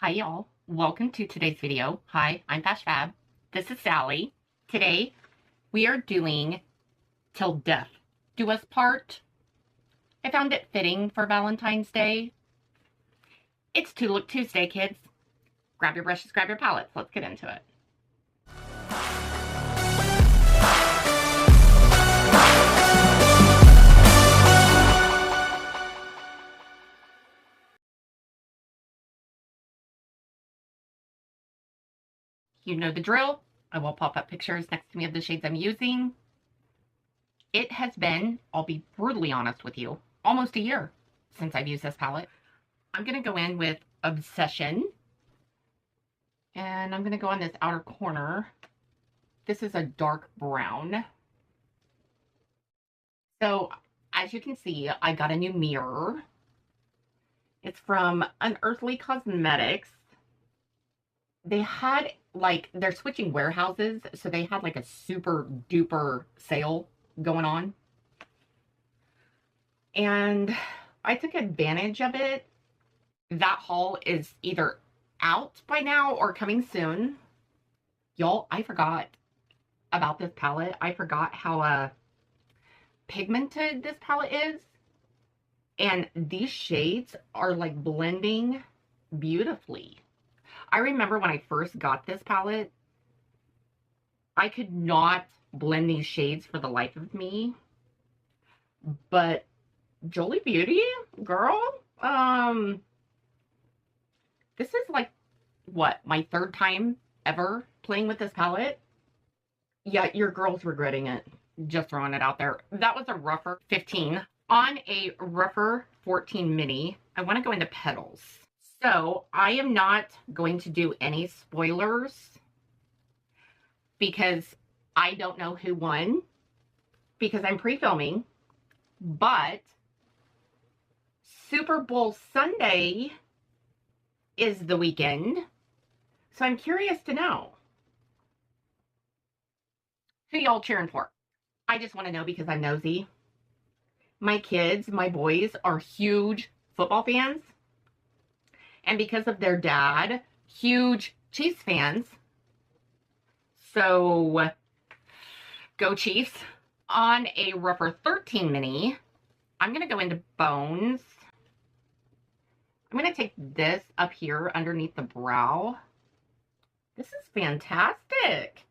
Hi y'all, welcome to today's video. Hi, I'm Fash Fab. This is Sally. Today we are doing Till Death Do Us part. I found it fitting for Valentine's Day. It's To Look Tuesday, kids. Grab your brushes, grab your palettes. Let's get into it. You know the drill. I will pop up pictures next to me of the shades I'm using. It has been, I'll be brutally honest with you, almost a year since I've used this palette. I'm going to go in with Obsession. And I'm going to go on this outer corner. This is a dark brown. So, as you can see, I got a new mirror. It's from UNEARTHLY Cosmetics. They had, like, they're switching warehouses, so they had, like, a super duper sale going on. And I took advantage of it. That haul is either out by now or coming soon. Y'all, I forgot about this palette. I forgot how pigmented this palette is. And these shades are, like, blending beautifully. I remember when I first got this palette, I could not blend these shades for the life of me. But Jolie Beauty, girl, this is like, what, my third time ever playing with this palette? Yeah, your girl's regretting it. Just throwing it out there. That was a rougher 15. On a rougher 14 mini, I want to go into Petals. So, I am not going to do any spoilers because I don't know who won because I'm pre-filming, but Super Bowl Sunday is the weekend, so I'm curious to know who y'all cheering for. I just want to know because I'm nosy. My kids, my boys, are huge football fans. And because of their dad, huge Chiefs fans. So, go Chiefs. On a rougher 13 mini, I'm going to go into Bones. I'm going to take this up here underneath the brow. This is fantastic.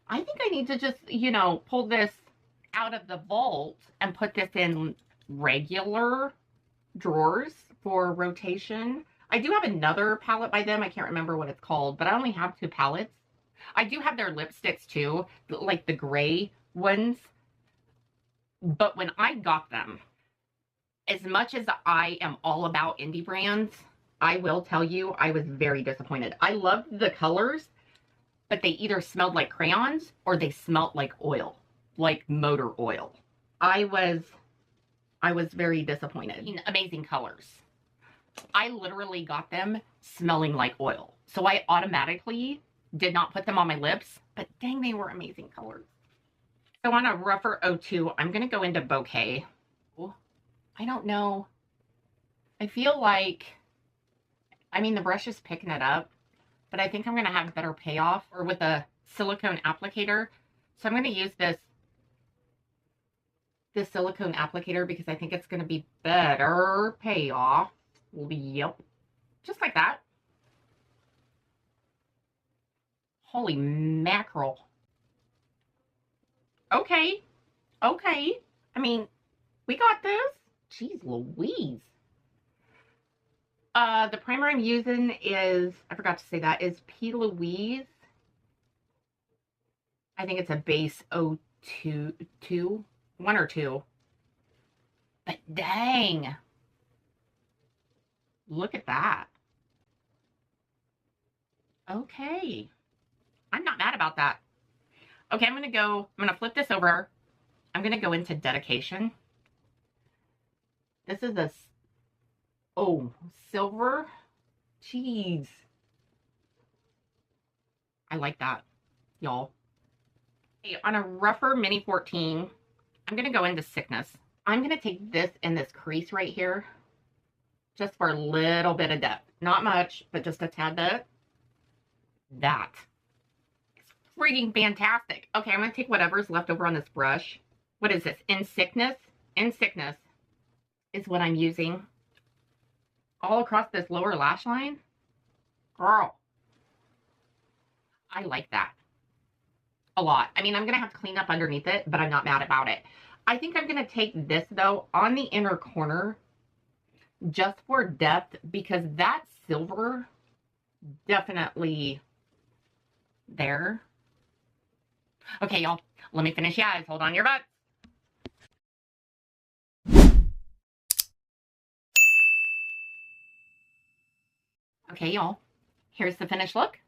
I think I need to just, you know, pull this out of the vault and put this in regular drawers for rotation. I do have another palette by them. I can't remember what it's called, but I only have 2 palettes. I do have their lipsticks too, like the gray ones. But when I got them, as much as I am all about indie brands, I will tell you I was very disappointed. I loved the colors, but they either smelled like crayons or they smelled like oil, like motor oil. I was very disappointed. Amazing colors. I literally got them smelling like oil. So I automatically did not put them on my lips, but dang, they were amazing colors. So on a rougher 02, I'm going to go into Bouquet. I don't know. I feel like, I mean, the brush is picking it up, but I think I'm going to have better payoff or with a silicone applicator. So I'm going to use this silicone applicator because I think it's going to be better payoff. Yep. Just like that. Holy mackerel. Okay. Okay. I mean, we got this. Jeez Louise. The primer I'm using is, I forgot to say that, is P. Louise. I think it's a base 02, 1 or 2. But dang. Look at that. Okay. I'm not mad about that. Okay, I'm going to flip this over. I'm going to go into Dedication. This is a, silver. Jeez. I like that, y'all. Okay, on a rougher mini 14, I'm going to go into Sickness. I'm going to take this in this crease right here, just for a little bit of depth. Not much, but just a tad bit. That is freaking fantastic. Okay, I'm going to take whatever's left over on this brush. What is this? In Sickness? In Sickness is what I'm using all across this lower lash line. Girl, I like that a lot. I mean, I'm going to have to clean up underneath it, but I'm not mad about it. I think I'm going to take this, though, on the inner corner just for depth, because that silver definitely there. Okay, y'all, let me finish your eyes. Hold on your butts. Okay, y'all, here's the finished look.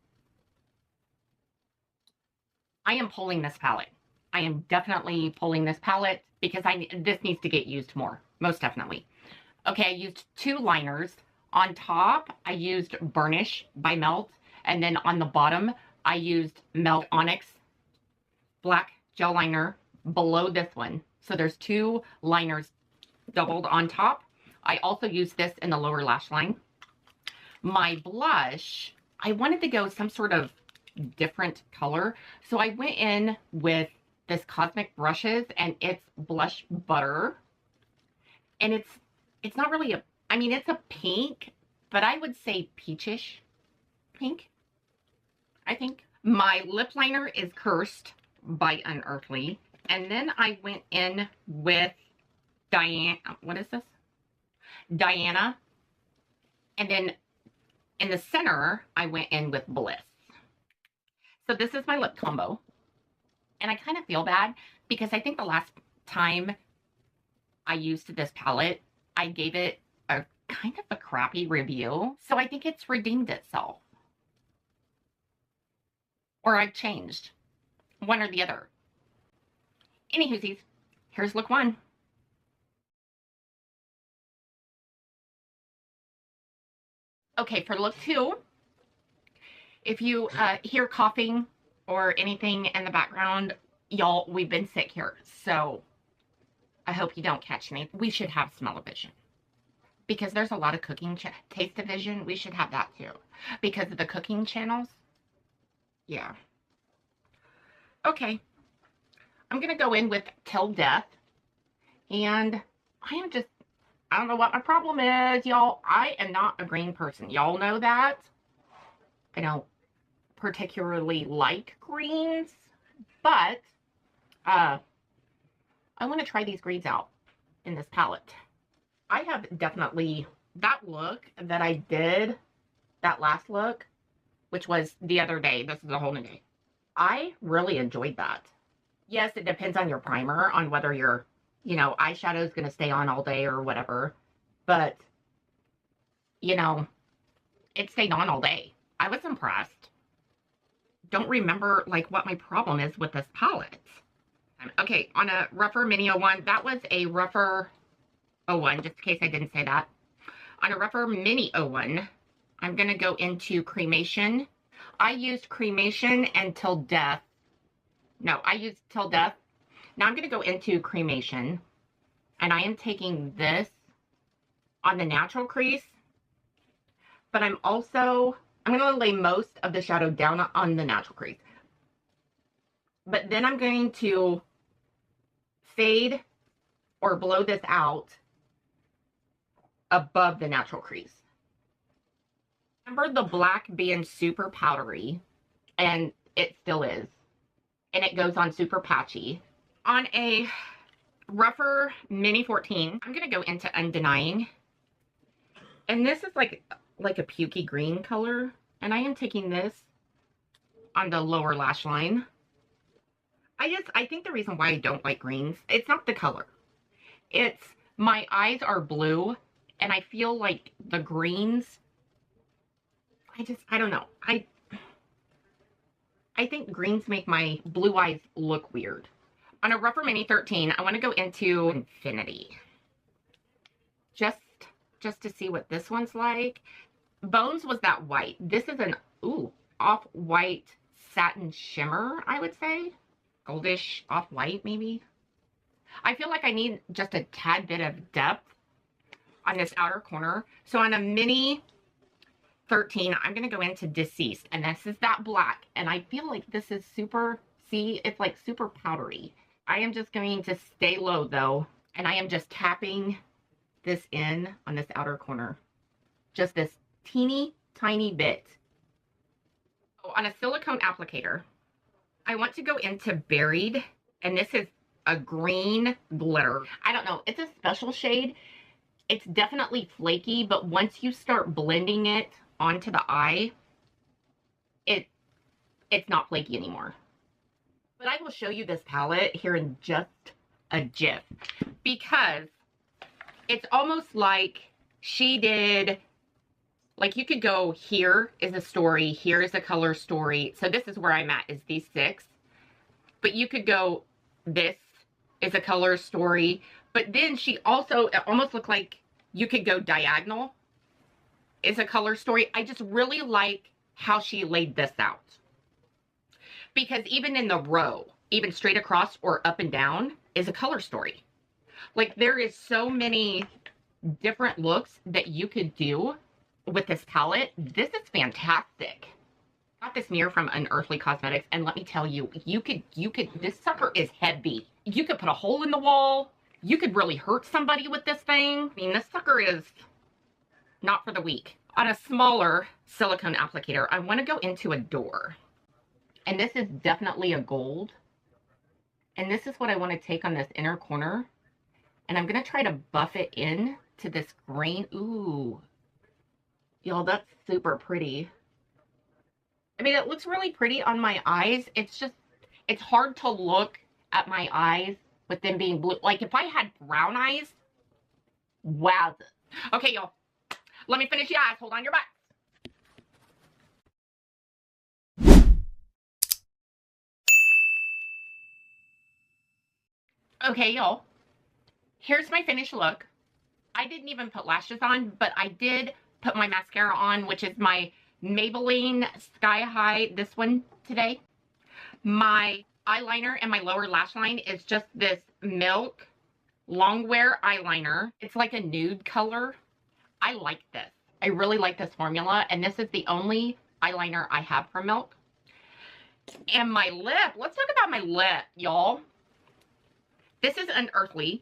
I am pulling this palette. I am definitely pulling this palette because this needs to get used more, most definitely. Okay, I used 2 liners. On top, I used Burnish by Melt, and then on the bottom, I used Melt Onyx Black Gel Liner below this one. So there's 2 liners doubled on top. I also used this in the lower lash line. My blush, I wanted to go some sort of different color, so I went in with this Cosmic Brushes, and it's Blush Butter, and it's not really a, I mean, it's a pink, but I would say peachish pink, I think. My lip liner is Cursed by Unearthly, and then I went in with what is this? Diana, and then in the center, I went in with Bliss. So this is my lip combo. And I kind of feel bad because I think the last time I used this palette, I gave it a kind of a crappy review. So I think it's redeemed itself. Or I've changed. One or the other. Anywhoosies, here's look 1. Okay, for look 2, if you hear coughing or anything in the background, y'all, we've been sick here. So I hope you don't catch any. We should have smell-o-vision. Because there's a lot of cooking, taste-o-vision. We should have that too. Because of the cooking channels. Yeah. Okay. I'm going to go in with Til Death. And I don't know what my problem is, y'all. I am not a green person. Y'all know that. I don't particularly like greens, but I want to try these greens out in this palette. I have definitely, that look that I did, that last look, which was the other day, this is a whole new day, I really enjoyed that. Yes, it depends on your primer, on whether your, you know, eyeshadow is going to stay on all day or whatever, but, you know, it stayed on all day. I was impressed. Don't remember, like, what my problem is with this palette. Okay, on a rougher mini 01, that was a rougher 01, just in case I didn't say that. On a rougher mini 01, I'm going to go into Cremation. I used Cremation and Til Death. No, I used Til Death. Now I'm going to go into Cremation, and I am taking this on the natural crease, but I'm going to lay most of the shadow down on the natural crease. But then I'm going to fade or blow this out above the natural crease. Remember the black being super powdery, and it still is. And it goes on super patchy. On a rougher mini 14, I'm going to go into Undenying. And this is like a pukey green color, and I am taking this on the lower lash line. I think the reason why I don't like greens, it's not the color. It's my eyes are blue, and I feel like the greens, I don't know. I think greens make my blue eyes look weird. On a rougher mini 13, I want to go into Infinity. Just to see what this one's like. Bones was that white. This is an, off-white satin shimmer, I would say. Goldish off-white, maybe. I feel like I need just a tad bit of depth on this outer corner. So on a mini 13, I'm going to go into Deceased, and this is that black, and I feel like this is super, see, it's like super powdery. I am just going to stay low though, and I am just tapping this in on this outer corner. Just this teeny tiny bit. On a silicone applicator, I want to go into Buried, and this is a green glitter. I don't know, it's a special shade. It's definitely flaky, but once you start blending it onto the eye, it's not flaky anymore. But I will show you this palette here in just a jiff, because it's almost like she did, like you could go, here is a story, here is a color story. So this is where I'm at, is these 6. But you could go, this is a color story. But then she also, it almost looked like you could go diagonal is a color story. I just really like how she laid this out. Because even in the row, even straight across or up and down is a color story. Like there is so many different looks that you could do with this palette. This is fantastic. Got this mirror from Unearthly Cosmetics, and let me tell you, you could, this sucker is heavy. You could put a hole in the wall. You could really hurt somebody with this thing. I mean, this sucker is not for the weak. On a smaller silicone applicator, I want to go into Adore. And this is definitely a gold. And this is what I want to take on this inner corner. And I'm going to try to buff it in to this green. Ooh. Y'all, that's super pretty. I mean, it looks really pretty on my eyes. It's just, it's hard to look at my eyes with them being blue. Like if I had brown eyes, wow. Okay, y'all, let me finish your eyes. Hold on your butts. Okay, y'all, here's my finished look. I didn't even put lashes on, but I did put my mascara on, which is my Maybelline Sky High, this one today. My eyeliner and my lower lash line is just this Milk Longwear eyeliner. It's like a nude color. I like this. I really like this formula, and this is the only eyeliner I have from Milk. And my lip, let's talk about my lip, y'all. This is Unearthly.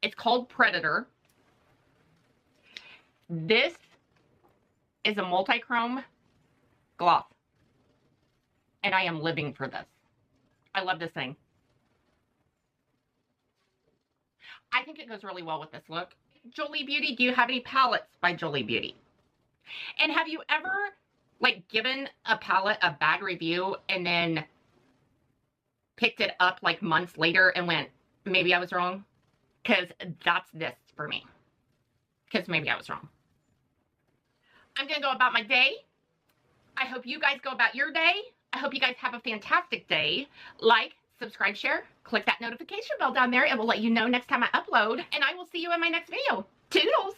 It's called Predator. This is a multi-chrome gloss. And I am living for this. I love this thing. I think it goes really well with this look. Jolie Beauty, do you have any palettes by Jolie Beauty? And have you ever, like, given a palette a bad review and then picked it up, like, months later and went, maybe I was wrong? Because that's this for me. Because maybe I was wrong. I'm going to go about my day. I hope you guys go about your day. I hope you guys have a fantastic day. Like, subscribe, share, click that notification bell down there. It will let you know next time I upload. And I will see you in my next video. Toodles!